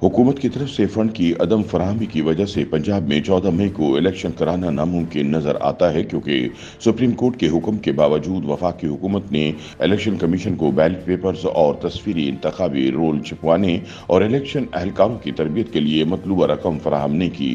हुकूमत की तरफ से फंड की अदम फराहमी की वजह से पंजाब में 14 मई को इलेक्शन कराना नामुमकिन नजर आता है, क्योंकि सुप्रीम कोर्ट के हुक्म के बावजूद वफाकी हुकूमत ने इलेक्शन कमीशन को बैलेट पेपर्स और तस्वीरी इंतखाबी रोल छपवाने और इलेक्शन अहलकारों की तरबियत के लिए मतलूबा रकम फराहम नहीं की।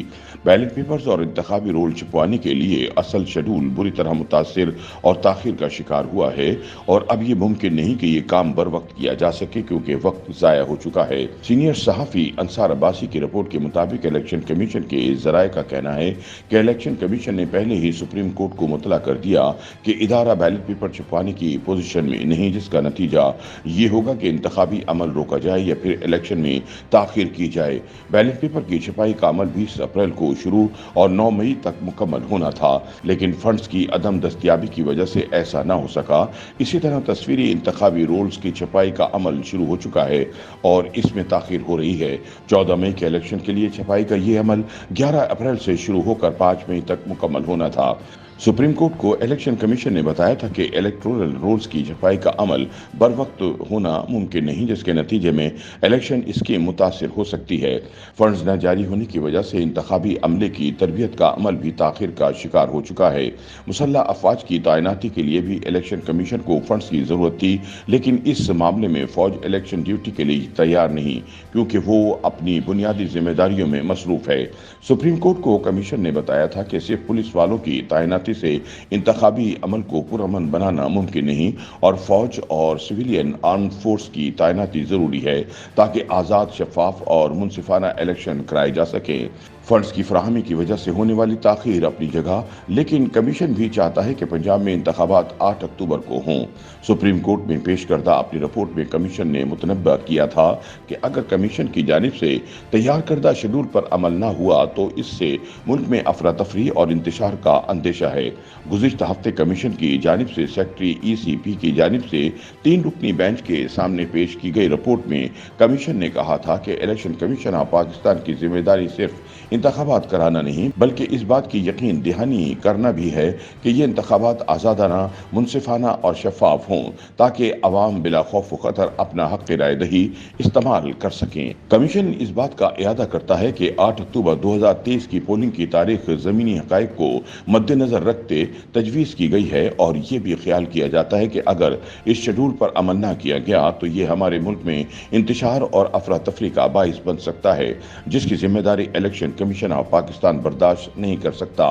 बैलेट पेपर्स और इंतखाबी रोल छपवाने के लिए असल शेड्यूल बुरी तरह मुतासर और ताखिर का शिकार हुआ है और अब ये मुमकिन नहीं कि ये काम बर वक्त किया जा सके, क्योंकि वक्त ज़ाया हो चुका है। सीनियर सहाफ़ी अंसार अब्बासी की रिपोर्ट के मुताबिक इलेक्शन कमीशन के ज़राए का कहना है कि इलेक्शन कमीशन ने पहले ही सुप्रीम कोर्ट को मुतला कर दिया कि इदारा बैलेट पेपर छपवाने की पोजीशन में नहीं, जिसका नतीजा ये होगा कि इंतखाबी अमल रोका जाए या फिर इलेक्शन में ताखिर की जाए। बैलेट पेपर की छपाई का अमल 20 अप्रैल को शुरू और 9 मई तक मुकम्मल होना था, लेकिन फंड्स की अदम दस्तियाबी की वजह से ऐसा न हो सका। इसी तरह तस्वीरी इंतखाबी रोल्स की छपाई का अमल शुरू हो चुका है और इसमें ताखिर हो रही है। 14 मई के इलेक्शन के लिए छपाई का ये अमल 11 अप्रैल से शुरू होकर 5 मई तक मुकम्मल होना था। सुप्रीम कोर्ट को इलेक्शन कमीशन ने बताया था कि इलेक्टोरल रोल्स की छपाई का अमल बर वक्त होना मुमकिन नहीं, जिसके नतीजे में इलेक्शन स्कीम मुतासिर हो सकती है। फंड्स न जारी होने की वजह से इंतखाबी अमले की तरबियत का अमल भी ताखिर का शिकार हो चुका है। मुसल्लह अफवाज की तैनाती के लिए भी इलेक्शन कमीशन को फंड्स की ज़रूरत थी, लेकिन इस मामले में फ़ौज इलेक्शन ड्यूटी के लिए तैयार नहीं, क्योंकि वो अपनी बुनियादी जिम्मेदारियों में मसरूफ है। सुप्रीम कोर्ट को कमीशन ने बताया था कि सिर्फ पुलिस वालों की तैनाती से इंतखाबी अमल को पुरअमन बनाना मुमकिन नहीं और फौज और सिविलियन आर्म फोर्स की तैनाती जरूरी है ताकि आज़ाद, शफाफ और मुनसिफाना इलेक्शन कराए जा सके। फंड्स की फराहमी की वजह से होने वाली ताखीर अपनी जगह, लेकिन कमीशन भी चाहता है कि पंजाब में इंतखाबात 8 अक्टूबर को हों। सुप्रीम कोर्ट में पेश करदा अपनी रिपोर्ट में कमीशन ने मुतनब्बा किया था कि अगर कमीशन की जानिब से तैयार करदा शेड्यूल पर अमल न हुआ तो इससे मुल्क में अफरा तफरी और इंतशार का अंदेशा है। गुज़िश्ता हफ्ते कमीशन की जानिब से सेक्रेटरी ECP की जानिब से 3 रुकनी बेंच के सामने पेश की गई रिपोर्ट में कमीशन ने कहा था कि इलेक्शन कमीशन ऑफ पाकिस्तान की जिम्मेदारी सिर्फ इंतखाबात कराना नहीं, बल्कि इस बात की यकीन दहानी करना भी है कि ये इंतखाबात आज़ादाना, मुनसिफाना और शफाफ हों, ताकि अवाम बिला खौफ व खतर अपना हक़ राय दही इस्तेमाल कर सकें। कमीशन इस बात का इरादा करता है कि 8 अक्टूबर 2023 की पोलिंग की तारीख ज़मीनी हक़ाइक़ को मद्देनज़र रखते तजवीज़ की गई है और ये भी ख्याल किया जाता है कि अगर इस शेड्यूल पर अमल न किया गया तो ये हमारे मुल्क में इंतशार और अफरा तफरी का बाइस बन सकता है, जिसकी जिम्मेदारी इलेक्शन कमीशन ऑफ पाकिस्तान बर्दाश्त नहीं कर सकता।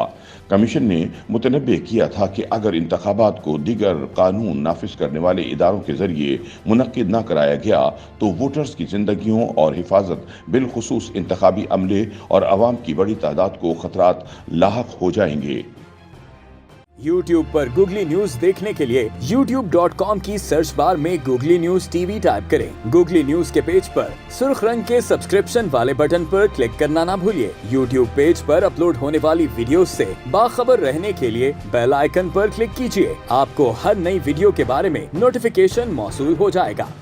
कमीशन ने मुतनब्बे किया था कि अगर इंतखाबात को दीगर कानून नाफिज करने वाले इदारों के जरिए मुनक्किद न कराया गया तो वोटर्स की जिंदगियों और हिफाजत, बिलखुसूस इंतखाबी अमले और अवाम की बड़ी तादाद को खतरात लाहक हो जाएंगे। YouTube पर गूगली न्यूज देखने के लिए youtube.com की सर्च बार में गूगली न्यूज TV टाइप करें। गूगली न्यूज के पेज पर सुर्ख रंग के सब्सक्रिप्शन वाले बटन पर क्लिक करना ना भूलिए। YouTube पेज पर अपलोड होने वाली वीडियोस से बाखबर रहने के लिए बेल आइकन पर क्लिक कीजिए। आपको हर नई वीडियो के बारे में नोटिफिकेशन मौसूल हो जाएगा।